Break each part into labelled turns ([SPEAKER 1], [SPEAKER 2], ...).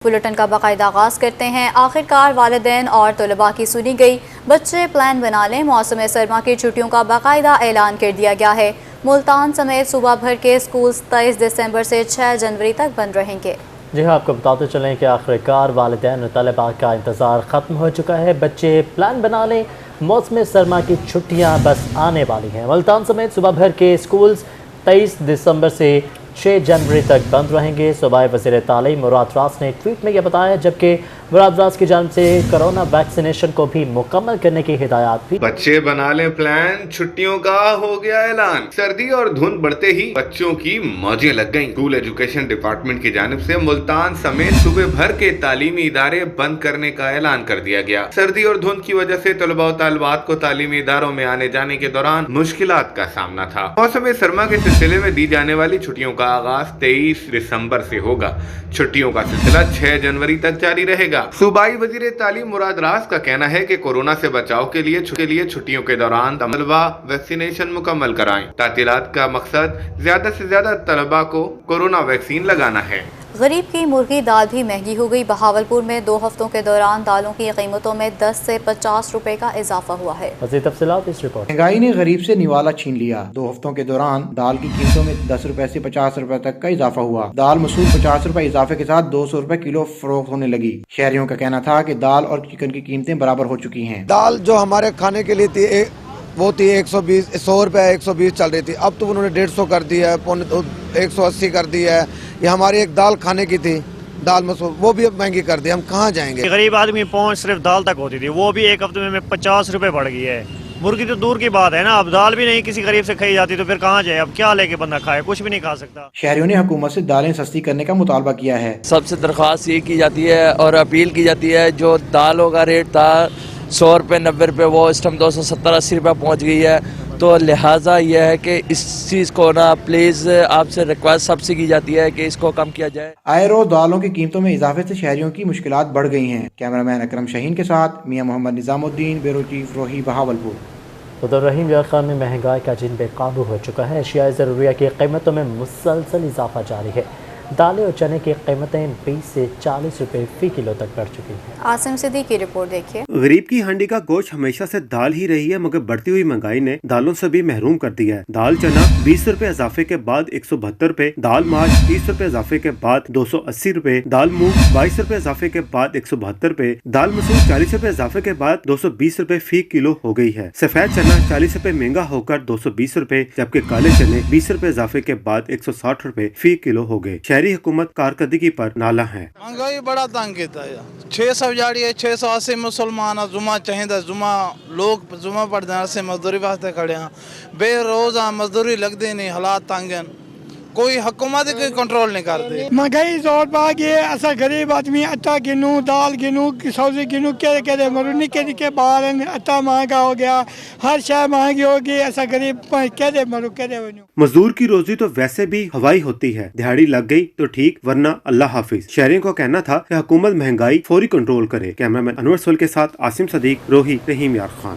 [SPEAKER 1] Bulletin کا باقاعدہ آغاز کرتے ہیں۔ آخرکار والدین اور طلباء کی سنی گئی، بچے پلان بنا لیں۔ موسم سرما کی چھٹیوں کا باقاعدہ اعلان کر دیا گیا ہے۔ ملتان سمیت صوبہ بھر کے سکول 23 دسمبر سے 6 جنوری تک بند رہیں گے۔
[SPEAKER 2] جی ہاں، آپ کو بتاتے چلیں کہ آخرکار والدین اور طلباء کا انتظار ختم ہو چکا ہے۔ بچے پلان بنا لیں، موسم سرما کی چھٹیاں بس آنے والی ہیں۔ ملتان سمیت صوبہ بھر کے سکولز 23 دسمبر سے 6 جنوری تک بند رہیں گے۔ صوبائی وزیر تعلیم مراد راس نے ٹویٹ میں یہ بتایا، جبکہ مراد راس کی جانب سے کرونا ویکسینیشن کو بھی مکمل کرنے کی ہدایات بھی۔
[SPEAKER 3] بچے بنا لیں پلان، چھٹیوں کا ہو گیا اعلان۔ سردی اور دھند بڑھتے ہی بچوں کی موجیں لگ گئیں۔ اسکول ایجوکیشن ڈپارٹمنٹ کی جانب سے ملتان سمیت صوبے بھر کے تعلیمی ادارے بند کرنے کا اعلان کر دیا گیا۔ سردی اور دھند کی وجہ سے طلباء و طالبات کو تعلیمی اداروں میں آنے جانے کے دوران مشکلات کا سامنا تھا۔ موسم سرما کے سلسلے میں دی جانے والی چھٹیوں کا آغاز 23 دسمبر سے ہوگا۔ چھٹیوں کا سلسلہ 6 جنوری تک جاری رہے گا۔ صوبائی وزیر تعلیم مراد راس کا کہنا ہے کہ کورونا سے بچاؤ کے لیے چھٹیوں کے دوران طلباء ویکسینیشن مکمل کرائیں۔ تعطیلات کا مقصد زیادہ سے زیادہ طلباء کو کورونا ویکسین لگانا ہے۔
[SPEAKER 1] غریب کی مرغی دال بھی مہنگی ہو گئی۔ بہاولپور میں 2 ہفتوں کے دوران دالوں کی قیمتوں میں 10 سے 50 روپے کا اضافہ ہوا ہے۔
[SPEAKER 2] مزید تفصیلات اس رپورٹ۔
[SPEAKER 4] مہنگائی نے غریب سے نوالا چھین لیا۔ 2 ہفتوں کے دوران دال کی قیمتوں میں 10 روپے سے 50 روپے تک کا اضافہ ہوا۔ دال مسول 50 روپے اضافے کے ساتھ 200 روپے کلو فروخت ہونے لگی۔ شہریوں کا کہنا تھا کہ دال اور چکن کی قیمتیں برابر ہو چکی ہیں۔
[SPEAKER 5] دال جو ہمارے کھانے کے لیے تھی وہ تھی 100 روپے 120 چل رہی تھی، اب تو انہوں نے 150 کر دی ہے، 180 کر دی ہے۔ یہ ہماری ایک دال کھانے کی تھی، دال مسول، وہ بھی اب مہنگی کر دی۔ ہم کہاں جائیں گے؟
[SPEAKER 6] غریب آدمی پہنچ صرف دال تک ہوتی تھی، وہ بھی ایک ہفتے میں 50 روپے بڑھ گئی ہے۔ مرغی تو دور کی بات ہے نا، اب دال بھی نہیں کسی غریب سے کھائی جاتی تو پھر کہاں جائے؟ اب کیا لے کے بندہ کھائے؟ کچھ بھی نہیں کھا سکتا۔
[SPEAKER 4] شہریوں نے حکومت سے دالیں سستی کرنے کا مطالبہ کیا ہے۔
[SPEAKER 7] سب سے درخواست یہ کی جاتی ہے اور اپیل کی جاتی ہے، جو دالوں کا ریٹ تھا 100 روپے 90 روپے، وہ اس ٹائم 270 80 روپے پہنچ گئی ہے۔ تو لہٰذا یہ ہے کہ اس چیز کو نا پلیز آپ سے ریکویسٹ سب سے کی جاتی ہے کہ اس کو کم کیا جائے۔
[SPEAKER 4] آئے روز دالوں کی قیمتوں میں اضافے سے شہریوں کی مشکلات بڑھ گئی ہیں۔ کیمرامین اکرم شاہین کے ساتھ میاں محمد نظام الدین، بیورو چیف روہی، بہاولپور۔
[SPEAKER 2] ادھر رحیم یار خان میں مہنگائی کا جن بے قابو ہو چکا ہے۔ اشیاء ضروریہ کی قیمتوں میں مسلسل اضافہ جاری ہے۔ دالیں اور چنے کی قیمتیں 20 سے 40 روپے فی کلو تک بڑھ چکی ہیں۔
[SPEAKER 1] عاصم صدیق کی رپورٹ دیکھیے۔
[SPEAKER 8] غریب کی ہانڈی کا گوشت ہمیشہ سے دال ہی رہی ہے، مگر بڑھتی ہوئی مہنگائی نے دالوں سے بھی محروم کر دیا ہے۔ دال چنا 20 روپے اضافے کے بعد 172 روپے، دال ماش 30 روپے اضافے کے بعد 280 روپے، دال مونگ 22 روپے اضافے کے بعد 172 روپے، دال مسور 40 روپے اضافے کے بعد 220 روپے فی کلو ہو گئی ہے۔ سفید چنا 40 روپے مہنگا ہو کر 220 روپے، جبکہ کالے چنے 20 روپے اضافے کے بعد 160 روپے فی کلو ہو گئے۔ شہری حکومت کارکردگی پر نالا ہے۔
[SPEAKER 9] مہنگائی بڑا تنگ کیتا ہے۔ 600 جاڑی ہے، 680 مسلمان جمعہ چاہیے، لوگ جمعہ پڑھتے سے مزدوری واسطے کھڑے ہیں، بے روز مزدوری لگتے نہیں، حالات تنگ ہیں، کوئی حکومت کوئی کنٹرول نہیں کرتے۔
[SPEAKER 10] مہنگائی زور پا گئی ہے، ایسا غریب آدمی آٹا گنو، دال گنو، سبزی گنو، کہتے مرو نکے نکے باہر ہیں، آٹا مہنگا ہو گیا، ہر شے مہنگی ہوگی، ایسا غریب کہتے مرو کہتے ونو۔
[SPEAKER 8] مزدور کی روزی تو ویسے بھی ہوائی ہوتی ہے، دہاڑی لگ گئی تو ٹھیک، ورنہ اللہ حافظ۔ شہریوں کو کہنا تھا کہ حکومت مہنگائی فوری کنٹرول کرے۔ کیمرامین انور سول کے ساتھ عاصم صدیق، روہی، رحیم یار خان۔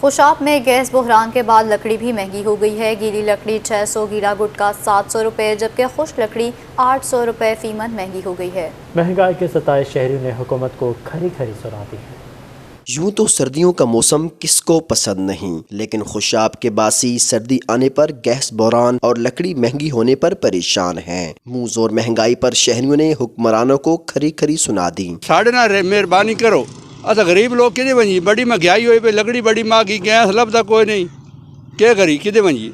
[SPEAKER 1] خوشاب میں گیس بحران کے بعد لکڑی بھی مہنگی ہو گئی ہے۔ گیلی لکڑی 600، گیلا گٹکا 700 روپے، جبکہ خشک لکڑی 800 روپے فی من مہنگی ہو گئی ہے۔
[SPEAKER 2] مہنگائی کے ستائے شہریوں نے حکومت کو کھری کھری سنا دی ہے۔
[SPEAKER 11] یوں تو سردیوں کا موسم کس کو پسند نہیں، لیکن خوشاب کے باسی سردی آنے پر گیس بحران اور لکڑی مہنگی ہونے پر پریشان ہیں۔ منہ زور مہنگائی پر شہریوں نے حکمرانوں کو کھری کھری سنا دی۔
[SPEAKER 12] ساڑھے نہ مہربانی کرو، اصل غریب لوگ کدے بنجی، بڑی مہنگائی ہوئی پہ، لکڑی بڑی مہنگی، گیس لبدا کوئی نہیں، کیا کری کدے بنجی؟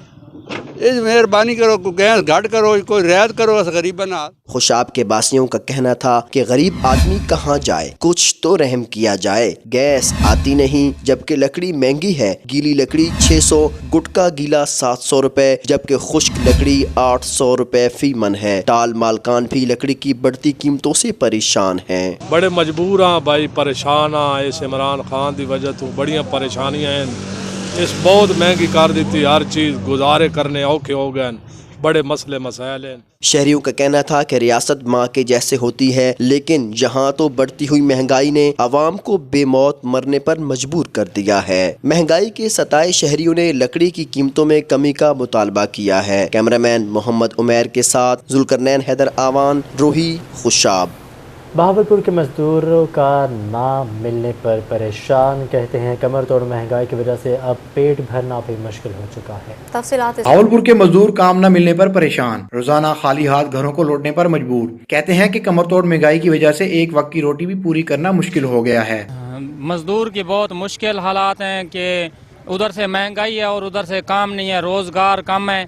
[SPEAKER 12] اس مہربانی کرو، گیس گھٹ کرو، کوئی رعایت کرو اس غریب بنا۔
[SPEAKER 11] خوشاب کے باسیوں کا کہنا تھا کہ غریب آدمی کہاں جائے، کچھ تو رحم کیا جائے۔ گیس آتی نہیں جبکہ لکڑی مہنگی ہے۔ گیلی لکڑی 600، گٹکا گیلا 700 روپے، جبکہ خشک لکڑی 800 روپے فی من ہے۔ ٹال مالکان بھی لکڑی کی بڑھتی قیمتوں سے پریشان ہیں۔
[SPEAKER 13] بڑے مجبور ہاں بھائی، پریشان ہاں، اس عمران خان دی وجہ تو بڑیاں پریشانیاں ہیں۔ اس بہت مہنگی کر دیتی، ہر چیز گزارے کرنے اوکھے ہو گئے، بڑے مسئلے مسائل ہیں۔
[SPEAKER 11] شہریوں کا کہنا تھا کہ ریاست ماں کے جیسے ہوتی ہے، لیکن یہاں تو بڑھتی ہوئی مہنگائی نے عوام کو بے موت مرنے پر مجبور کر دیا ہے۔ مہنگائی کے ستائے شہریوں نے لکڑی کی قیمتوں میں کمی کا مطالبہ کیا ہے۔ کیمرامین محمد عمیر کے ساتھ ذوالقرنین حیدر آوان، روہی، خوشاب۔
[SPEAKER 2] بہاولپور کے مزدوروں کا نہ ملنے پر پریشان، کہتے ہیں کمر توڑ مہنگائی کی وجہ سے اب پیٹ بھرنا بھی مشکل ہو چکا ہے۔
[SPEAKER 1] تفصیلات
[SPEAKER 4] بہاولپور کے مزدور کام نہ ملنے پر پریشان، روزانہ خالی ہاتھ گھروں کو لوٹنے پر مجبور، کہتے ہیں کہ کمر توڑ مہنگائی کی وجہ سے ایک وقت کی روٹی بھی پوری کرنا مشکل ہو گیا ہے۔
[SPEAKER 14] مزدور کی بہت مشکل حالات ہیں کہ ادھر سے مہنگائی ہے اور ادھر سے کام نہیں ہے، روزگار کم ہے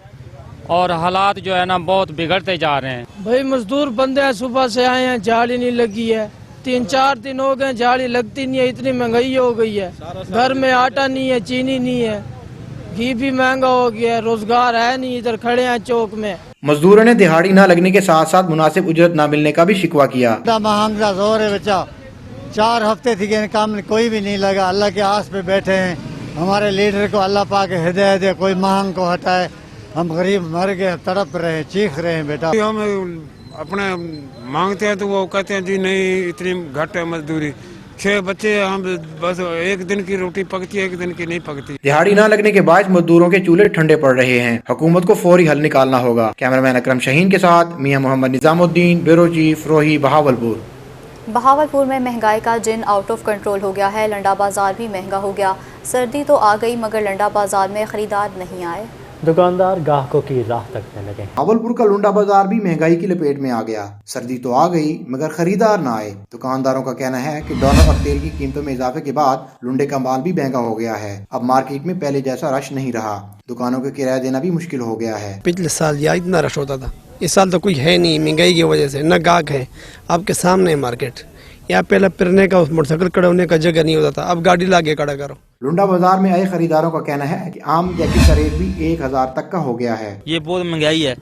[SPEAKER 14] اور حالات جو ہے نا بہت بگڑتے جا رہے ہیں۔
[SPEAKER 10] بھائی مزدور بندے ہیں، صبح سے آئے ہیں، جھاڑی نہیں لگی ہے، 3-4 دن ہو گئے جھاڑی لگتی نہیں ہے، اتنی مہنگائی ہو گئی ہے، گھر میں آٹا نہیں ہے، چینی نہیں ہے، گھی بھی مہنگا ہو گیا ہے، روزگار ہے نہیں، ادھر کھڑے ہیں چوک میں۔
[SPEAKER 4] مزدوروں نے دہاڑی نہ لگنے کے ساتھ ساتھ مناسب اجرت نہ ملنے کا بھی شکوہ کیا۔
[SPEAKER 15] مہنگا زور ہے بچہ، 4 ہفتے تھی کہ کام کوئی بھی نہیں لگا، اللہ کے آس پہ بیٹھے ہیں، ہمارے لیڈر کو اللہ پاک ہدایت دے، کوئی مہنگ کو ہٹائے، ہم غریب مر گئے، تڑپ رہے ہیں، چیخ رہے ہیں بیٹا۔
[SPEAKER 16] ہم اپنے مانگتے ہیں تو وہ کہتے ہیں جی نہیں اتنی گھٹ ہے مزدوری، 6 بچے ہم بس ایک دن کی روٹی پکتی ہے، ایک دن کی نہیں پکتی۔
[SPEAKER 4] دہاڑی نہ لگنے کے باعث مزدوروں کے چولہے ٹھنڈے پڑ رہے ہیں، حکومت کو فوری حل نکالنا ہوگا۔ کیمرامین اکرم شہین کے ساتھ میاں محمد نظام الدین، بیورو چیف، روہی، بہاولپور۔
[SPEAKER 1] بہاولپور میں مہنگائی کا جن آؤٹ آف کنٹرول ہو گیا ہے، لنڈا بازار بھی مہنگا ہو گیا۔ سردی تو آ گئی مگر لنڈا بازار میں خریدار نہیں آئے،
[SPEAKER 2] دکاندار گاہکوں کی راہ تکنے لگے۔
[SPEAKER 4] بہاولپور کا لنڈا بازار بھی مہنگائی کی لپیٹ میں آ گیا، سردی تو آ گئی مگر خریدار نہ آئے۔ دکانداروں کا کہنا ہے کہ ڈالر اور تیل کی قیمتوں میں اضافے کے بعد لنڈے کا مال بھی مہنگا ہو گیا ہے، اب مارکیٹ میں پہلے جیسا رش نہیں رہا، دکانوں کا کرایہ دینا بھی مشکل ہو گیا ہے۔
[SPEAKER 17] پچھلے سال یا اتنا رش ہوتا تھا، اس سال تو کوئی ہے نہیں، مہنگائی کی وجہ سے نہ گاہک ہے، آپ کے سامنے مارکیٹ، یا پہلے پھرنے کا موٹر سائیکل کھڑا ہونے کا جگہ نہیں ہوتا تھا، اب گاڑی لاگے کھڑا کرو۔
[SPEAKER 4] لنڈا بازار میں آئے خریداروں کا کہنا ہے کہ عام جیکٹ کا ریٹ بھی 1000 تک کا ہو گیا ہے۔
[SPEAKER 18] یہ بہت مہنگائی ہے،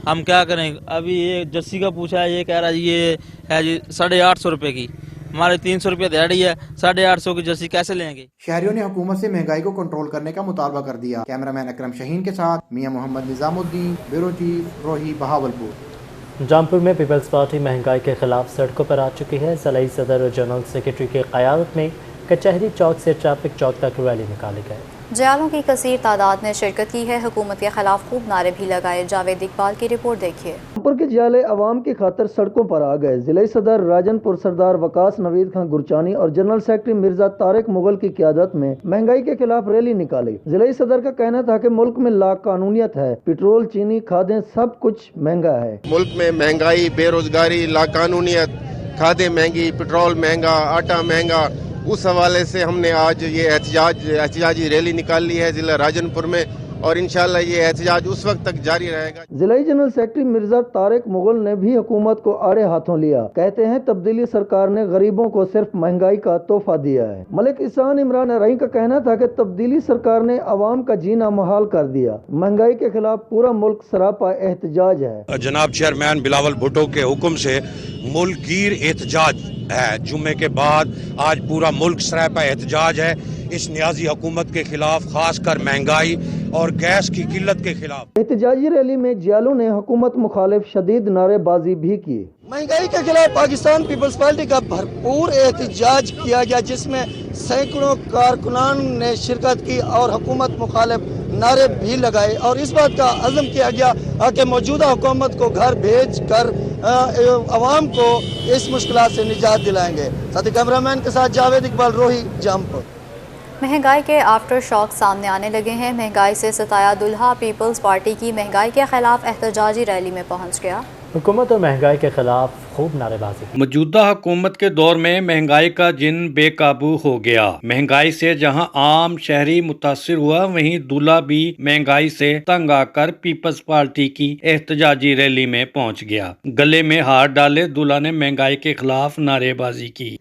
[SPEAKER 18] ہم کیا کریں؟ ابھی یہ جرسی کا پوچھا ہے، یہ کہہ رہا ہے یہ ہے جی 850 روپے کی، ہمارے 300 روپے دیہڑی ہے، 850 کی جرسی کیسے لیں گے؟
[SPEAKER 4] شہریوں نے حکومت سے مہنگائی کو کنٹرول کرنے کا مطالبہ کر دیا۔ کیمرامین اکرم شہین کے ساتھ میاں محمد نظام الدین، بیورو چیف، روہی، بہاولپور۔
[SPEAKER 2] جامپور میں پیپلز پارٹی مہنگائی کے خلاف سڑکوں پر آ چکی ہے، ضلعی صدر اور جنرل سیکرٹری کی قیادت میں کچہری چوک سے ٹریفک چوک تک ریلی نکالی گئی۔
[SPEAKER 1] جیالوں کی کثیر تعداد نے شرکت کی ہے، حکومت کے خلاف خوب نعرے بھی لگائے۔ جاوید اقبال کی رپورٹ دیکھیے۔
[SPEAKER 19] جامپور کے جیالے عوام کی خاطر سڑکوں پر آ گئے۔ ضلعی صدر راجن پور سردار وکاس نوید خان گرچانی اور جنرل سیکرٹری مرزا طارق مغل کی قیادت میں مہنگائی کے خلاف ریلی نکالی۔ ضلعی صدر کا کہنا تھا کہ ملک میں لا قانونیت ہے، پٹرول، چینی، کھادیں سب کچھ مہنگا ہے۔
[SPEAKER 20] ملک میں مہنگائی، بے روزگاری، لا قانونیت، کھادیں مہنگی، پٹرول مہنگا، آٹا مہنگا، اس حوالے سے ہم نے آج یہ احتجاجی ریلی نکال لی ہے ضلع راجن پور میں، اور انشاءاللہ یہ احتجاج اس وقت تک جاری رہے گا۔
[SPEAKER 19] ضلعی جنرل سیکرٹری مرزا طارق مغل نے بھی حکومت کو آڑے ہاتھوں لیا، کہتے ہیں تبدیلی سرکار نے غریبوں کو صرف مہنگائی کا تحفہ دیا ہے۔ ملک احسان عمران رئی کا کہنا تھا کہ تبدیلی سرکار نے عوام کا جینا محال کر دیا، مہنگائی کے خلاف پورا ملک سراپا احتجاج ہے۔
[SPEAKER 21] جناب چیئرمین بلاول بھٹو کے حکم سے ملک گیر احتجاج ہے، جمعے کے بعد آج پورا ملک سراپا احتجاج ہے اس نیازی حکومت کے خلاف، خاص کر مہنگائی اور گیس کی قلت کے خلاف۔
[SPEAKER 19] احتجاجی ریلی میں جیالوں نے حکومت مخالف شدید نعرے بازی بھی کی۔
[SPEAKER 22] مہنگائی کے خلاف پاکستان پیپلز پارٹی کا بھرپور احتجاج کیا گیا، جس میں سینکڑوں کارکنان نے شرکت کی اور حکومت مخالف نعرے بھی لگائے، اور اس بات کا عزم کیا گیا کہ موجودہ حکومت کو گھر بھیج کر عوام کو اس مشکلات سے نجات دلائیں گے۔ ساتھ کیمرامین کے ساتھ جاوید اقبال، روہی، جامپور۔
[SPEAKER 1] مہنگائی کے آفٹر شاک سامنے آنے لگے ہیں۔ مہنگائی سے ستایا دلہا پیپلز پارٹی کی مہنگائی کے خلاف احتجاجی ریلی میں پہنچ گیا۔
[SPEAKER 2] حکومت اور مہنگائی کے خلاف خوب نعرے بازی۔
[SPEAKER 23] موجودہ حکومت کے دور میں مہنگائی کا جن بے قابو ہو گیا۔ مہنگائی سے جہاں عام شہری متاثر ہوا، وہیں دلہا بھی مہنگائی سے تنگ آ کر پیپلز پارٹی کی احتجاجی ریلی میں پہنچ گیا۔ گلے میں ہار ڈالے دلہا نے مہنگائی کے خلاف نعرے بازی کی۔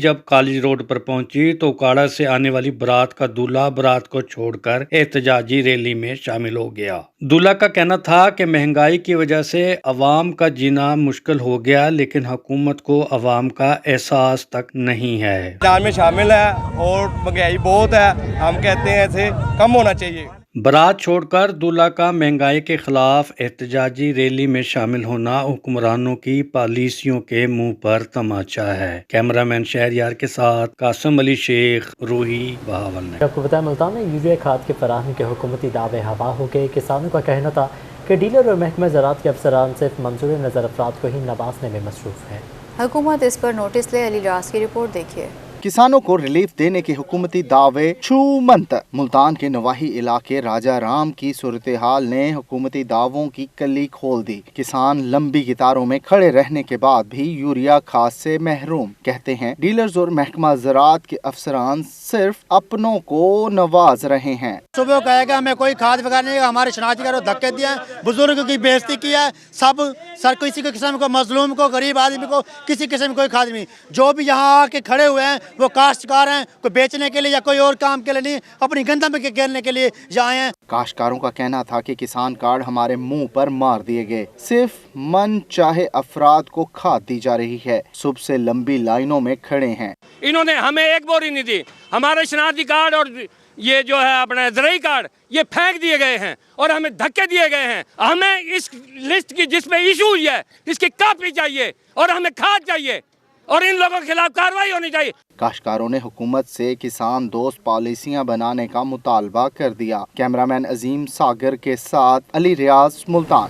[SPEAKER 23] جب کالج روڈ پر پہنچی تو اکاڑا سے آنے والی برات کا دلہا برات کو چھوڑ کر احتجاجی ریلی میں شامل ہو گیا۔ دلہا کا کہنا تھا کہ مہنگائی کی وجہ سے عوام کا جینا مشکل ہو گیا، لیکن حکومت کو عوام کا احساس تک نہیں ہے۔
[SPEAKER 24] احتجاج میں شامل ہے اور مہنگائی بہت ہے، ہم کہتے ہیں اسے کم ہونا چاہیے۔
[SPEAKER 23] برات چھوڑ کر دلہا کا مہنگائی کے خلاف احتجاجی ریلی میں شامل ہونا حکمرانوں کی پالیسیوں کے منہ پر تماچا ہے۔ کیمرامین شہریار کے ساتھ قاسم علی شیخ، روہی، بہاولپور۔
[SPEAKER 2] آپ کو بتائیں ملتان میں یوریا کھاد کی فراہمی کے حکومتی دعوے ہوا ہو گئے۔ کسانوں کا کہنا تھا کہ ڈیلر اور محکمہ زراعت کے افسران صرف منظور نظر افراد کو ہی نوازنے میں مصروف ہیں۔
[SPEAKER 1] हुकूमत इस पर नोटिस ले। अली राज की रिपोर्ट देखिए।
[SPEAKER 3] किसानों को रिलीफ देने के हुकूमती दावे छूमंत। मुल्तान के नवाही इलाके राजा राम की सूरत हाल ने हुकूमती दावों की कली खोल दी। किसान लंबी कतारों में खड़े रहने के बाद भी यूरिया खाद से महरूम। कहते हैं डीलर्स और महकमा ज़राअत के अफसरान सिर्फ अपनों को नवाज रहे हैं।
[SPEAKER 5] सुबह कहेगा हमें कोई खाद वगैरह नहीं, हमारे शनाख्ती कार्ड धक्के दिए, बुजुर्ग की बेइज्जती किया है, सब सर किसी को किस्म को, मजलूम को, गरीब आदमी को किसी किस्म की कोई खाद नहीं। जो भी यहाँ आके खड़े हुए हैं वो काश्तकार हैं, कोई बेचने के लिए या कोई और काम के लिए नहीं, अपनी गंदम के घेरने के लिए आए हैं।
[SPEAKER 3] काश्तकारों का कहना था कि किसान कार्ड हमारे मुंह पर मार दिए गए। सिर्फ मन चाहे अफराद को खाद दी जा रही है। सुबह से लंबी लाइनों में खड़े हैं।
[SPEAKER 6] इन्होंने हमें एक बोरी नहीं दी। हमारे शनाख्ती कार्ड और ये जो है अपना ज़राई कार्ड ये फेंक दिए गए हैं और हमें धक्के दिए गए हैं। हमें इस लिस्ट की जिसमें इशू हुई है इसकी कॉपी चाहिए और हमें खाद चाहिए और इन लोगों के खिलाफ कार्रवाई होनी चाहिए।
[SPEAKER 3] काश्तकारों ने हुकूमत से किसान दोस्त पॉलिसियां बनाने का मुतालबा कर दिया। कैमरामैन अजीम सागर के साथ अली रियाज, मुल्तान।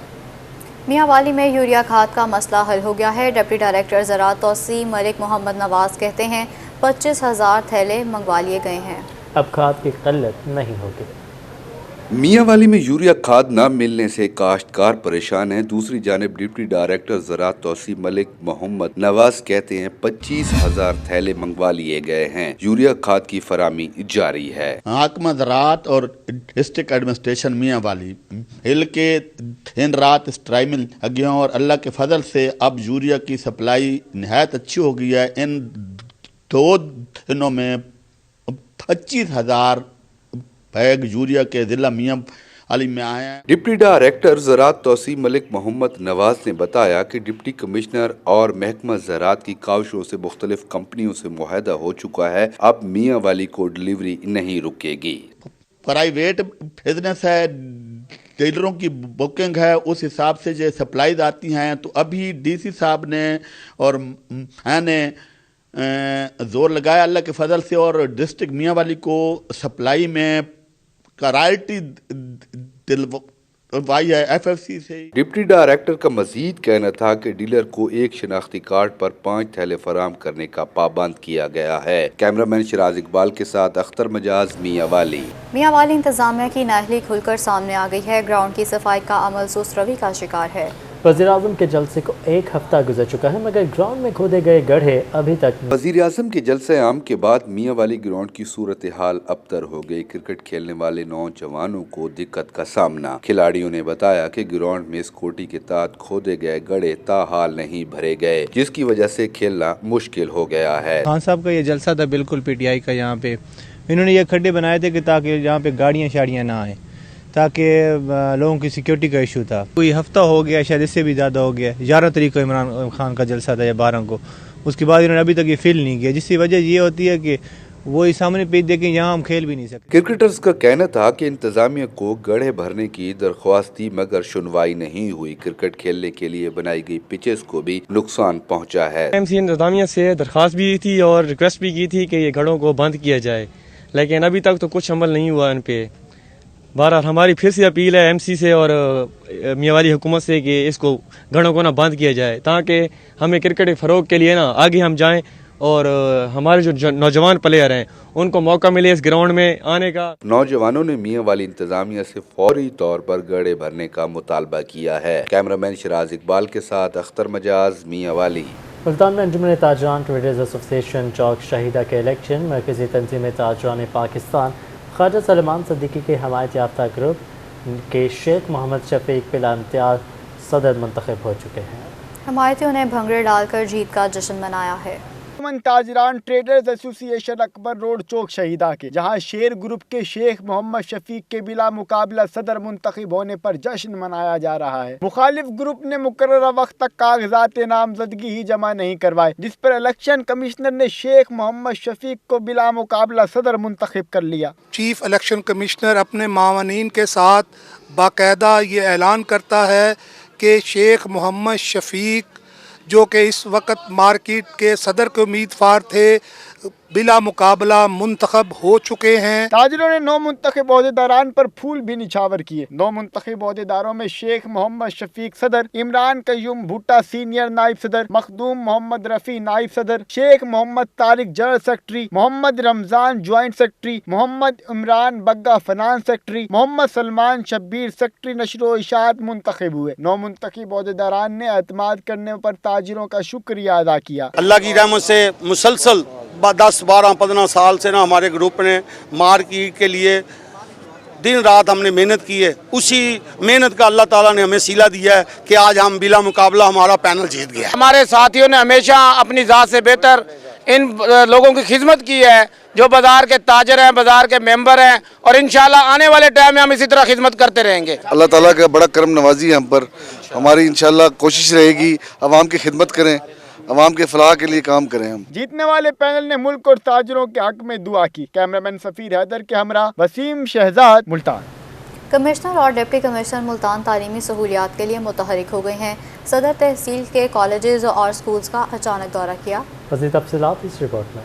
[SPEAKER 1] मियांवाली में यूरिया खाद का मसला हल हो गया है। डिप्टी डायरेक्टर ज़राअत तौसी मलिक मोहम्मद नवाज कहते हैं 25,000 थैले मंगवा लिए गए हैं।
[SPEAKER 2] अब खाद की किल्लत नहीं होगी।
[SPEAKER 7] मियांवाली में यूरिया खाद न मिलने से काश्तकार परेशान हैं। दूसरी जानिब डिप्टी डायरेक्टर ज़राअत तौसी मलिक मोहम्मद नवाज कहते हैं 25,000 थैले मंगवा लिए गए हैं। यूरिया खाद की फरामी जारी है।
[SPEAKER 25] महकमा ज़राअत और डिस्ट्रिक्ट एडमिनिस्ट्रेशन मियांवाली हिल के दिन रात स्ट्राइक में लगे हैं और अल्लाह के फजल से अब यूरिया की सप्लाई नहायत अच्छी हो गई है। इन 2 दिनों में 25,000 बैग यूरिया के जिला मियांवाली में आए हैं।
[SPEAKER 7] डिप्टी डायरेक्टर ज़राअत तौसी मलिक मोहम्मद नवाज ने बताया कि डिप्टी कमिश्नर और महकमा ज़राअत की काविशों से मुख्तलिफ कंपनियों से मुआहदा हो चुका है। अब मियांवाली को डिलीवरी नहीं रुकेगी।
[SPEAKER 25] प्राइवेट बिजनेस है, डीलरों की बुकिंग है, उस हिसाब से जो सप्लाईज आती हैं। तो अभी डीसी साहब ने और मैंने जोर लगाया अल्लाह के फजल से और डिस्ट्रिक्ट मियांवाली को सप्लाई में करायल्टी दिलवाई है FFC से।
[SPEAKER 7] डिप्टी डायरेक्टर का मजीद कहना था कि डीलर को एक शनाख्ती कार्ड पर 5 थैले फराम करने का पाबंद किया गया है। कैमरामैन शिराज इकबाल के साथ अख्तर मजाज, मियांवाली।
[SPEAKER 1] मियांवाली इंतजामिया की नाअहली खुलकर सामने आ गई है। ग्राउंड की सफाई का अमल सुस्त रवि का शिकार है।
[SPEAKER 2] वज़ीर-ए-आज़म के जलसे को 1 हफ्ता गुजर चुका है मगर ग्राउंड में खोदे गए गड्ढे अभी तक।
[SPEAKER 7] वज़ीर-ए-आज़म के जलसे आम के बाद मियांवाली ग्राउंड की सूरत हाल अबतर हो गई। क्रिकेट खेलने वाले नौजवानों को दिक्कत का सामना। खिलाड़ियों ने बताया कि ग्राउंड में सिक्योरिटी के तहत खोदे गए गड्ढे ताहाल नहीं भरे गए, जिसकी वजह से खेलना मुश्किल हो गया है।
[SPEAKER 26] खान साहब का ये जलसा था बिल्कुल PTI का। यहाँ पे इन्होंने ये खड्डे बनाए थे कि ताकि यहाँ पे गाड़ियाँ शाड़ियाँ ना आए, ताकि लोगों की सिक्योरिटी का इशू था। कोई हफ्ता हो गया, शायद इससे भी ज़्यादा हो गया। 11 तारीख को इमरान खान का जलसा था या 12 को। उसके बाद इन्होंने अभी तक ये फिल नहीं किया, जिसकी वजह ये होती है कि वो ही सामने पेज देखें, यहाँ हम खेल भी नहीं सकते।
[SPEAKER 7] क्रिकेटर्स का कहना था कि इंतजामिया को गड्ढे भरने की दरख्वास्त दी मगर सुनवाई नहीं हुई। क्रिकेट खेलने के लिए बनाई गई पिचेस को भी नुकसान पहुँचा है।
[SPEAKER 27] MC इंतजामिया से दरख्वास्त भी थी और रिक्वेस्ट भी की थी कि ये गड्ढों को बंद किया जाए, लेकिन अभी तक तो कुछ अमल नहीं हुआ इन पे। बहरहाल हमारी फिर से अपील है MC से और मियांवाली हुकूमत से कि इसको गड्ढों को ना बंद किया जाए, ताकि हमें क्रिकेट फ़रोग के लिए ना आगे हम जाएं और हमारे जो नौजवान प्लेयर हैं उनको मौका मिले इस ग्राउंड में आने का।
[SPEAKER 7] नौजवानों ने मियांवाली इंतजामिया से फौरी तौर पर गड्ढे भरने का मुतालबा किया है। कैमरामैन शिराज इकबाल के साथ अख्तर मजाज, मियांवाली।
[SPEAKER 2] मुल्तान में अंजुमन ताजरान ट्रेडर्स एसोसिएशन चौक शहीदा के इलेक्शन मरकज़ी तंजीम ताजरान पाकिस्तान ख्वाजा सलमान सदीकी के हमायत याफ्ता ग्रुप के शेख मोहम्मद शफीक बिलाइम्तियाज सदर मुंतखब हो चुके हैं।
[SPEAKER 1] हमायतियों ने भंगड़े डालकर जीत का जश्न मनाया है।
[SPEAKER 28] ताजरान ट्रेडर्स एसोसिएशन अकबर रोड चौक शहीदा के, जहां शेर ग्रुप के शेख मोहम्मद शफीक के बिला मुकाबला सदर मुंतखब होने पर जश्न मनाया जा रहा है। मुखालिफ ग्रुप ने मुकर्ररा वक्त तक कागजात नामजदगी ही जमा नहीं करवाए, जिस पर इलेक्शन कमिश्नर ने शेख मोहम्मद शफीक को बिला मुकाबला सदर मुंतखब कर लिया।
[SPEAKER 29] चीफ इलेक्शन कमिश्नर अपने मावनीन के साथ बाकायदा ये ऐलान करता है कि शेख मोहम्मद शफीक जो कि इस वक्त मार्केट के सदर के उम्मीदवार थे, बिला मुकाबला मुंतखब हो चुके हैं।
[SPEAKER 28] ताजिरों ने 9 मुंतखब ओहदेदारान पर फूल भी निछावर किए। 9 मुंतखब ओहदेदारों में शेख मोहम्मद शफीक सदर, इमरान कयूम भुट्टा सीनियर नाइब सदर, मखदूम मोहम्मद रफी नाइब सदर, Sheikh Mohammad Tariq general secretary, Mohammad Ramzan joint secretary, Mohammad Imran Bagga finance secretary, Mohammad Salman Shabbir secretary नशर व इशाअत मुंतखब हुए। 9 मुंतखब ओहदेदारान ने एतमाद करने पर ताजिरों का शुक्रिया अदा किया।
[SPEAKER 8] अल्लाह की रहमत से मुसलसल 10, 12, 15 साल से ना हमारे ग्रुप ने मार्केट के लिए दिन रात हमने मेहनत की है। उसी मेहनत का अल्लाह ताला ने हमें सिला दिया है कि आज हम बिला मुकाबला हमारा पैनल जीत गया।
[SPEAKER 9] हमारे साथियों ने हमेशा अपनी ज़ात से बेहतर इन लोगों की खिदमत की है जो बाजार के ताजर हैं, बाजार के मेंबर हैं, और इंशाल्लाह आने वाले टाइम में हम इसी तरह खिदमत करते रहेंगे।
[SPEAKER 10] अल्लाह ताला का बड़ा करम नवाजी है हम पर। हमारी इंशाल्लाह कोशिश रहेगी अवाम की खिदमत करें, अवाम के फलाह के लिए काम करें हम।
[SPEAKER 28] जीतने वाले पैनल ने मुल्क और ताजरों के हक में दुआ की। कैमरामैन सफीर हैदर के हमरा वसीम शहजाद, मुल्तान।
[SPEAKER 1] कमिश्नर और डिप्टी कमिश्नर मुल्तान तालीमी सहूलियात के लिए मुतहरिक हो गए हैं। सदर तहसील के कॉलेजेस और स्कूल्स का अचानक दौरा किया।
[SPEAKER 2] मज़ीद तफसीलात इस रिपोर्ट में।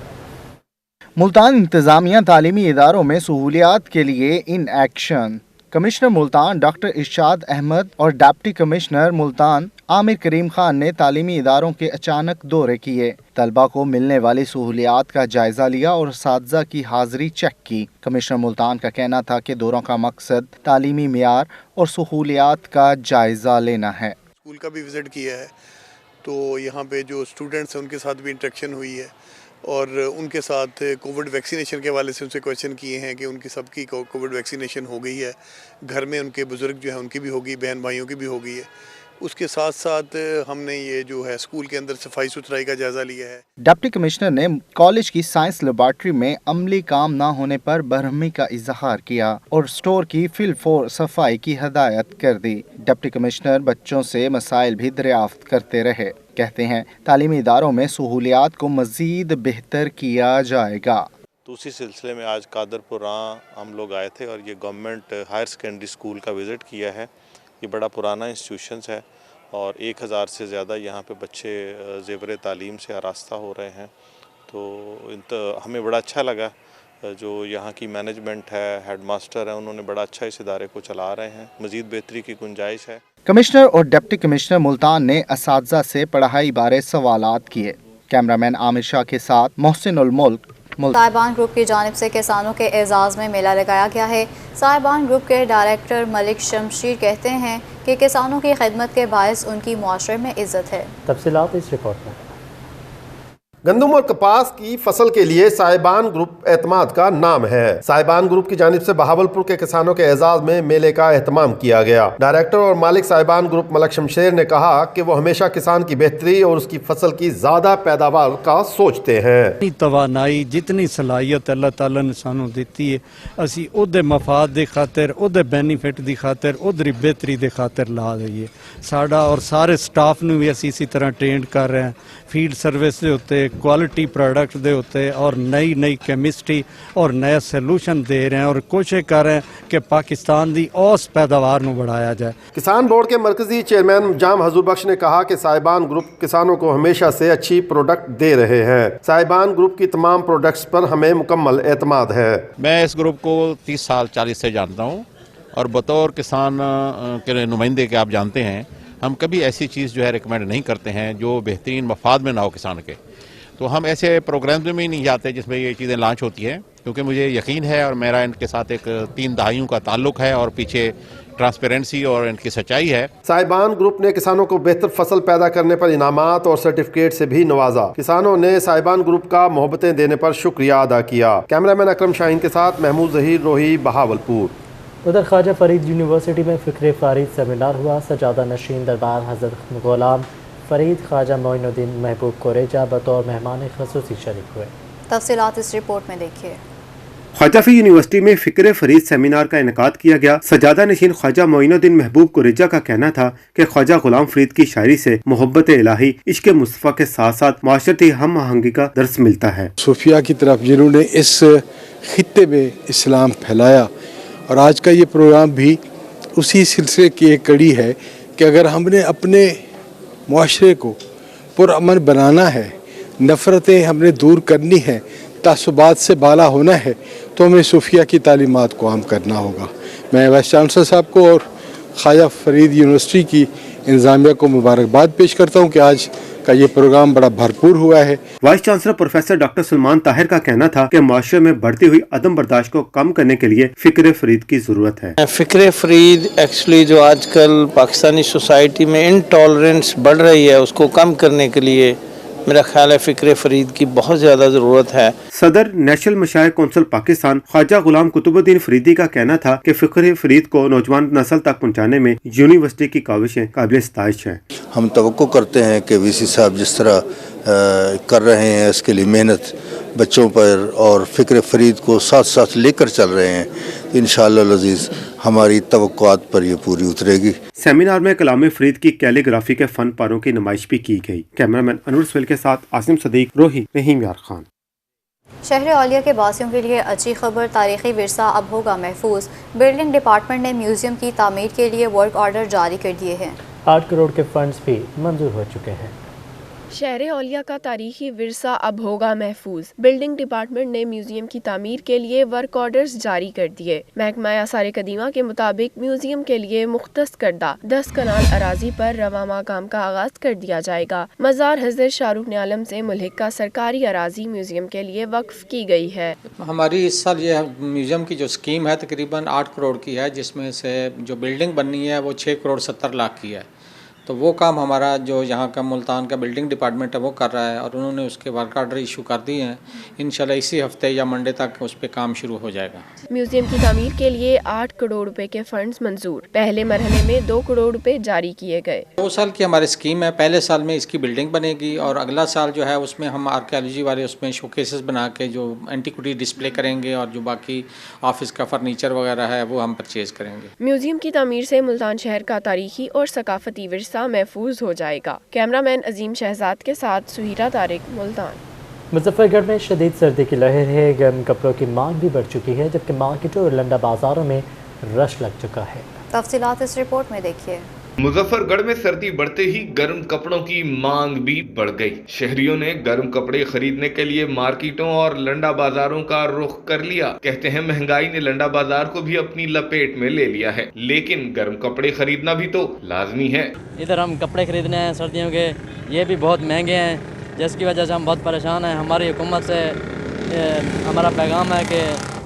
[SPEAKER 3] मुल्तान इंतज़ामिया तालीमी इदारों में सहूलियात के लिए in action. Commissioner Multan doctor Irshad Ahmad और डिप्टी कमिश्नर मुल्तान आमिर करीम खान ने तालीमी इदारों के अचानक दौरे किए। तलबा को मिलने वाली सहूलियात का जायजा लिया और असातिज़ा की हाजिरी चेक की। कमिश्नर मुल्तान का कहना था कि दौरों का मकसद तालीमी मियार और सहूलियात का जायजा लेना है।
[SPEAKER 11] स्कूल का भी विज़िट किया है तो यहाँ पे जो स्टूडेंट्स हैं उनके साथ भी इंटरेक्शन हुई है और उनके साथ कोविड वैक्सीनेशन के हवाले से उनसे क्वेश्चन किए हैं कि उनकी सबकी कोविड वैक्सीनेशन हो गई है, घर में उनके बुज़ुर्ग जो हैं उनकी भी होगी, बहन भाइयों की भी हो गई है। उसके साथ साथ हमने ये जो है स्कूल के अंदर सफाई सुथराई का जायजा लिया है।
[SPEAKER 3] डिप्टी कमिश्नर ने कॉलेज की साइंस लेबॉर्ट्री में अमली काम न होने पर बरहमी का इजहार किया और स्टोर की फिलफोर सफाई की हदायत कर दी। डिप्टी कमिश्नर बच्चों से मसाइल भी दरियाफ्त करते रहे। कहते हैं तालीमी इदारों में सहूलियात को मजीद बेहतर किया जाएगा।
[SPEAKER 12] तो उसी सिलसिले में आज कादरपुरा हम लोग आए थे और ये गवर्नमेंट हायर सेकेंडरी स्कूल का विज़िट किया है। ये बड़ा पुराना इंस्टीट्यूशंस है और 1000 से ज़्यादा यहाँ पे बच्चे ज़ेवर तालीम से आरास्ता हो रहे हैं। तो हमें बड़ा अच्छा लगा। जो यहाँ की मैनेजमेंट है, हेड मास्टर है, उन्होंने बड़ा अच्छा इस इदारे को चला रहे हैं। मज़ीद बेहतरी की गुंजाइश है।
[SPEAKER 3] कमिश्नर और डिप्टी कमिश्नर मुल्तान ने असातिज़ा से पढ़ाई बारे सवालात किए। कैमरामैन आमिर शाह के साथ मोहसिन उल मुल्क।
[SPEAKER 1] साहिबान ग्रुप की जानिब से किसानों के एजाज़ में मेला लगाया गया है। साहिबान ग्रुप के डायरेक्टर मलिक शमशीर कहते हैं कि किसानों की खिदमत के बायस उनकी मुआशरे में इज्जत है।
[SPEAKER 2] तफसीलात इस रिपोर्ट में।
[SPEAKER 13] गंदम और कपास की फसल के लिए साहिबान ग्रुप एतमाद का नाम है। साहिबान ग्रुप की जानिब से बहावलपुर के किसानों के एजाज में मेले का एहतमाम किया गया। डायरेक्टर और मालिक साहिबान ग्रुप मलिक शमशेर ने कहा कि वो हमेशा किसान की बेहतरी और उसकी फसल की ज्यादा पैदावार का सोचते हैं।
[SPEAKER 14] जितनी तवानाई, जितनी सलाहियत अल्लाह ताला ने सानू दिती है, असी उहदे मफाद दे खातिर, उहदे बेनीफिट दी खातिर, उहदी बेहतरी दे खातिर ला दईए। साडा और सारे स्टाफ नू भी असी इसी तरह ट्रेंड कर रहे हैं। फील्ड सर्विस दे उत्ते, क्वालिटी प्रोडक्ट दे उत्ते और नई नई केमिस्ट्री और नया सोल्यूशन दे रहे हैं और कोशिश कर रहे हैं कि पाकिस्तान की औस पैदावार को बढ़ाया जाए।
[SPEAKER 13] किसान बोर्ड के मरकजी चेयरमैन जाम हजूर बख्श ने कहा कि साहिबान ग्रुप किसानों को हमेशा से अच्छी प्रोडक्ट दे रहे हैं। साहिबान ग्रुप की तमाम प्रोडक्ट्स पर हमें मुकम्मल एतमाद है।
[SPEAKER 15] मैं इस ग्रुप को 30 साल 40 से जानता हूँ और बतौर किसान के नुमाइंदे के आप जानते हैं, हम कभी ऐसी चीज़ जो है रिकमेंड नहीं करते हैं जो बेहतरीन मफाद में ना हो किसान के। तो हम ऐसे प्रोग्राम में ही नहीं जाते जिसमें ये चीज़ें लॉन्च होती हैं, क्योंकि मुझे यकीन है और मेरा इनके साथ एक 3 दहाइयों का ताल्लुक है और पीछे ट्रांसपेरेंसी और इनकी सच्चाई है।
[SPEAKER 13] साहिबान ग्रुप ने किसानों को बेहतर फसल पैदा करने पर इनामात और सर्टिफिकेट से भी नवाजा। किसानों ने साहिबान ग्रुप का मोहब्बतें देने पर शुक्रिया अदा किया। कैमरामैन अकरम शाहीन के साथ महमूद जहीर, रोही, बहावलपुर।
[SPEAKER 2] उधर ख्वाजा फरीद यूनिवर्सिटी में फ़िक्र फ़ारीद सेमिनार हुआ। सजादा नशीन दरबार हज़रत ग़ुलाम फरीद ख्वाजा मोइनुद्दीन महबूब कुरेजा बतौर मेहमान ख़ुसूसी शरीक हुए।
[SPEAKER 1] तफसीलात इस रिपोर्ट में देखिए।
[SPEAKER 13] ख्वाजा फरीद यूनिवर्सिटी में फ़िक्र फ़रीद सेमिनार का इनेकाद किया गया। सजादा नशीन ख्वाजा मोइनुद्दीन महबूब कुरेजा का कहना था कि ख्वाजा ग़ुलाम फरीद की शायरी से मोहब्बत इलाही, इश्क़ मुस्तफ़ा के साथ साथ माशरती हम आहंगी का दर्स मिलता है।
[SPEAKER 16] सूफिया की तरफ जिन्होंने इस खित्ते में इस्लाम फैलाया और आज का ये प्रोग्राम भी उसी सिलसिले की एक कड़ी है कि अगर हमने अपने मुआशरे को पुरअमन बनाना है, नफ़रतें हमने दूर करनी है, तासुबात से बाला होना है तो हमें सूफिया की तालीमात को आम करना होगा। मैं वाइस चांसलर साहब को और ख्वाजा फरीद यूनिवर्सिटी की इंतज़ामिया को मुबारकबाद पेश करता हूँ कि आज का ये प्रोग्राम बड़ा भरपूर हुआ है।
[SPEAKER 13] Vice chancellor professor doctor Salman Tahir का कहना था कि माशरे में बढ़ती हुई अदम बर्दाश्त को कम करने के लिए फ़िक्र फरीद की ज़रूरत है।
[SPEAKER 4] फ़िक्र फरीद एक्चुअली जो आजकल पाकिस्तानी सोसाइटी में इनटॉलरेंस बढ़ रही है उसको कम करने के लिए मेरा ख्याल है फ़िक्र फरीद की बहुत ज़्यादा ज़रूरत है।
[SPEAKER 13] सदर नेशनल मशाइख कौंसिल पाकिस्तान ख्वाजा गुलाम कुतुबुद्दीन फरीदी का कहना था कि फ़िक्र फरीद को नौजवान नस्ल तक पहुँचाने में यूनिवर्सिटी की काविशें काबिल सताइश हैं।
[SPEAKER 17] हम तवक्को करते हैं कि वीसी साहब जिस तरह कर रहे हैं इसके लिए मेहनत बच्चों पर और फ़िक्र फरीद को साथ साथ लेकर चल रहे हैं तो इंशाअल्लाह अज़ीज़ हमारी तवक्कुआत पर ये पूरी उतरेगी।
[SPEAKER 13] सेमिनार में कलाम फरीद की कैलीग्राफी के फन पारों की नुमाइश भी की गई। कैमरामैन अनवर सवेल के साथ आसिम सदीक, रोही, रहीम यार खान।
[SPEAKER 1] शहर औलिया के बासियों के लिए अच्छी खबर, तारीखी विरसा अब होगा महफूज। बिल्डिंग डिपार्टमेंट ने म्यूजियम की तामीर के लिए वर्क ऑर्डर जारी कर दिए हैं।
[SPEAKER 2] 8 करोड़ के फंड्स भी मंजूर हो चुके हैं।
[SPEAKER 18] शहर औलिया का तारीखी विरसा अब होगा महफूज। बिल्डिंग डिपार्टमेंट ने म्यूजियम की तामीर के लिए वर्क ऑर्डर्स जारी कर दिए। महकमा आसार कदीमा के मुताबिक म्यूजियम के लिए मुख्तस करदा 10 कनाल अराजी पर रवा माह काम का आगाज कर दिया जाएगा। मज़ार हज़रत शाहरुख ने आलम से मुल्क का सरकारी अराजी म्यूजियम के लिए वक्फ की गई है।
[SPEAKER 19] हमारी इस साल ये म्यूजियम की जो स्कीम है तकरीबन 8 करोड़ की है, जिसमें से जो बिल्डिंग बननी है वो 6 करोड़ 70 लाख की है। तो वो काम हमारा जो यहाँ का मुल्तान का बिल्डिंग डिपार्टमेंट है वो कर रहा है और उन्होंने उसके वर्क ऑर्डर इशू कर दिए हैं। इंशाल्लाह इसी हफ्ते या मंडे तक उस पर काम शुरू हो जाएगा।
[SPEAKER 18] म्यूजियम की तामीर के लिए 8 करोड़ रुपए के फंड्स मंजूर। पहले मरहले में 2 करोड़ रुपए जारी किए गए।
[SPEAKER 19] 2 साल की हमारी स्कीम है। पहले साल में इसकी बिल्डिंग बनेगी और अगला साल जो है उसमें हम आर्कियोलॉजी वाले उसमें शोकेसेस बना के जो एंटीक्विटी डिस्प्ले करेंगे और जो बाकी ऑफिस का फर्नीचर वगैरह है वो हम परचेज करेंगे।
[SPEAKER 18] म्यूजियम की तामीर से मुल्तान शहर का तारीखी और सकाफती विरसा महफूज हो जाएगा। कैमरामैन अजीम शहजाद के साथ सुहीरा तारिक, मुल्तान।
[SPEAKER 2] मुजफ्फरगढ़ में शदीद सर्दी की लहर है। गर्म कपड़ों की मांग भी बढ़ चुकी है, जबकि मार्केटों और लंडा बाजारों में रश लग चुका है।
[SPEAKER 1] तफसीलात इस रिपोर्ट में देखिए।
[SPEAKER 20] मुजफ्फरगढ़ में सर्दी बढ़ते ही गर्म कपड़ों की मांग भी बढ़ गई। शहरियों ने गर्म कपड़े खरीदने के लिए मार्केटों और लंडा बाजारों का रुख कर लिया। कहते हैं महंगाई ने लंडा बाजार को भी अपनी लपेट में ले लिया है, लेकिन गर्म कपड़े खरीदना भी तो लाजमी है।
[SPEAKER 21] इधर हम कपड़े खरीदने हैं सर्दियों के, ये भी बहुत महंगे हैं, जिसकी वजह से हम बहुत परेशान हैं। हमारी हुकूमत से हमारा पैगाम है कि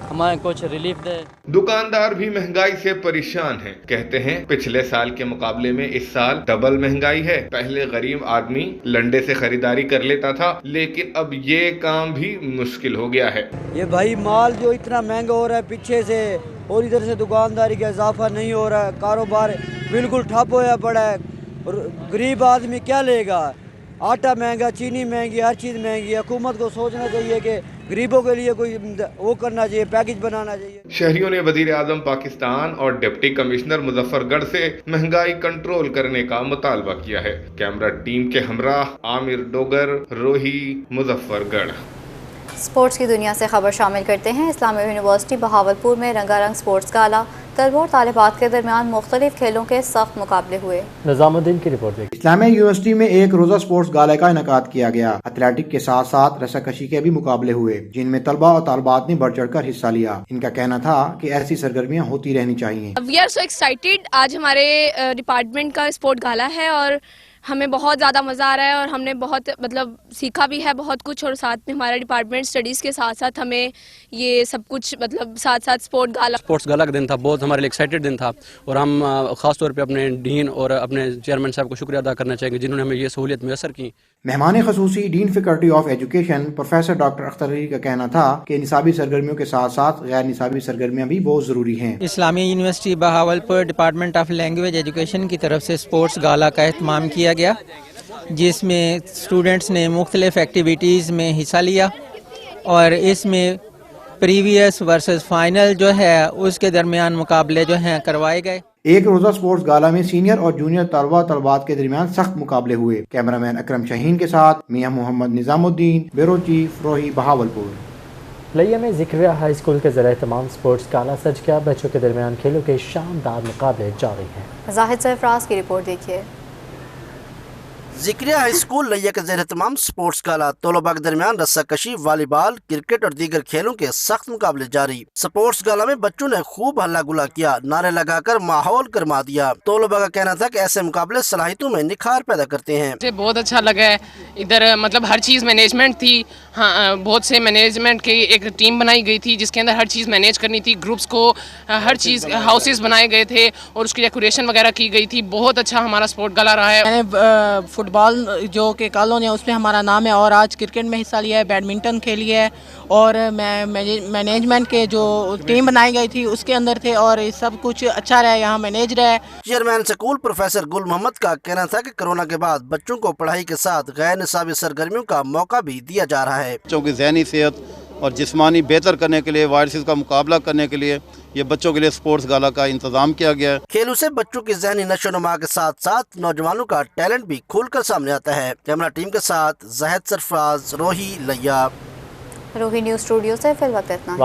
[SPEAKER 21] हमें कुछ रिलीफ दे।
[SPEAKER 20] दुकानदार भी महंगाई से परेशान हैं। कहते हैं पिछले साल के मुकाबले में इस साल डबल महंगाई है। पहले गरीब आदमी लंडे से खरीदारी कर लेता था, लेकिन अब ये काम भी मुश्किल हो गया है।
[SPEAKER 22] ये भाई माल जो इतना महंगा हो रहा है पीछे से और इधर से दुकानदारी का इजाफा नहीं हो रहा है, कारोबार बिल्कुल ठप होया पड़ा है और गरीब आदमी क्या लेगा। आटा महंगा, चीनी महंगी, हर चीज़ महंगी है। हुकूमत को सोचना चाहिए कि गरीबों के लिए कोई वो करना चाहिए, पैकेज बनाना चाहिए।
[SPEAKER 20] शहरियों ने वजीर आजम पाकिस्तान और डिप्टी कमिश्नर मुजफ्फरगढ़ से महंगाई कंट्रोल करने का मुतालबा किया है। कैमरा टीम के हमराह आमिर डोगर, रोही, मुजफ्फरगढ़।
[SPEAKER 1] स्पोर्ट्स की दुनिया से खबर शामिल करते हैं। इस्लामिया यूनिवर्सिटी बहावलपुर में रंगारंग स्पोर्ट्स गाला, तलबा और तालिबात के दरमियान मुख्तलिफ खेलों के सख्त मुकाबले हुए।
[SPEAKER 2] निजामुद्दीन की रिपोर्ट देखिए।
[SPEAKER 3] इस्लामिया यूनिवर्सिटी में एक रोजा स्पोर्ट्स गाला का इनेकाद किया गया। एथलेटिक के साथ साथ रस्साकशी के भी मुकाबले हुए, जिनमें तलबा और तालिबात ने बढ़ चढ़ कर हिस्सा लिया। इनका कहना था कि ऐसी सरगर्मियां होती रहनी चाहिए।
[SPEAKER 23] We are so excited. आज हमारे डिपार्टमेंट का स्पोर्ट गाला है और हमें बहुत ज़्यादा मज़ा आ रहा है और हमने बहुत सीखा भी है बहुत कुछ, और साथ में हमारा डिपार्टमेंट स्टडीज़ के साथ साथ हमें ये सब कुछ साथ साथ स्पोर्ट्स गाला का दिन था, बहुत हमारे लिए एक्साइटेड दिन था। और हम ख़ास तौर पे अपने डीन और अपने चेयरमैन साहब को शुक्रिया अदा करना चाहेंगे जिन्होंने हमें ये सहूलियत मैसर की।
[SPEAKER 3] मेहमान खसूसी dean faculty of education professor doctor Akhtar Ali का कहना था कि निसाबी सरगर्मियों के साथ साथ गैर निसाबी सरगर्मियां भी बहुत ज़रूरी हैं।
[SPEAKER 24] Islamia university Bahawalpur department of language education की तरफ से स्पोर्ट्स गाला का एहतमाम किया गया, जिसमें स्टूडेंट्स ने मुख्तलिफ एक्टिविटीज़ में हिस्सा लिया और इसमें प्रीवियस वर्सेस फाइनल जो है उसके दरमियान मुकाबले जो हैं करवाए गए।
[SPEAKER 3] एक रोजा स्पोर्ट्स गाला में सीनियर और जूनियर तलबा तलबात के दरमियान सख्त मुकाबले हुए। कैमरामैन अकरम शाहीन के साथ मियां मोहम्मद निजामुद्दीन, ब्यूरो चीफ, रोही, बहावलपुर।
[SPEAKER 2] लिया में ज़िक्रिया हाई स्कूल के ज़रिए तमाम स्पोर्ट्स गाला सज किया। बच्चों के दरमियान खेलों के शानदार मुकाबले जारी हैं।
[SPEAKER 1] जाहिद सरफराज की रिपोर्ट देखिए।
[SPEAKER 5] ज़िक्रिया हाई स्कूल लिया के ज़ेर तमाम स्पोर्ट्स गाला तलबा के दरमियान रस्साकशी, वॉलीबॉल, क्रिकेट और दीगर खेलों के सख्त मुकाबले जारी। स्पोर्ट्स गाला में बच्चों ने खूब हल्ला गुला किया, नारे लगाकर माहौल गरमा दिया। तलबा का कहना था कि ऐसे मुकाबले सलाहियतों में निखार पैदा करते हैं।
[SPEAKER 6] मुझे बहुत अच्छा लगा है, इधर मतलब हर चीज़ मैनेजमेंट थी। हाँ, बहुत से मैनेजमेंट की एक टीम बनाई गई थी जिसके अंदर हर चीज़ मैनेज करनी थी। ग्रुप्स को हर चीज़ हाउसेस बनाए गए थे और उसकी डेकोरेशन वगैरह की गई थी। बहुत अच्छा हमारा स्पोर्ट गला रहा है।
[SPEAKER 7] मैंने फुटबॉल जो कि कॉलोनी है उसमें हमारा नाम है और आज क्रिकेट में हिस्सा लिया है, बैडमिंटन खेली है और मैं मैनेजमेंट के जो टीम बनाई गई थी उसके अंदर थे और सब कुछ अच्छा रहा, यहाँ मैनेज रहा है।
[SPEAKER 5] चेयरमैन स्कूल प्रोफेसर गुल मोहम्मद का कहना था कि कोरोना के बाद बच्चों को पढ़ाई के साथ गैर निसाबी सरगर्मियों का मौका भी दिया जा रहा है।
[SPEAKER 8] बच्चों की ज़हनी सेहत और जिस्मानी बेहतर करने के लिए, वायरसेस का मुकाबला करने के लिए ये बच्चों के लिए स्पोर्ट्स गाला का इंतजाम किया गया है।
[SPEAKER 5] खेलों से बच्चों की ज़हनी नशोनुमा के साथ साथ नौजवानों का टैलेंट भी खुलकर सामने आता है। कैमरा टीम के साथ ज़ाहिद सरफराज, रोही लिया।
[SPEAKER 1] रोही न्यूज़ स्टूडियो से फिल वक्त इतना।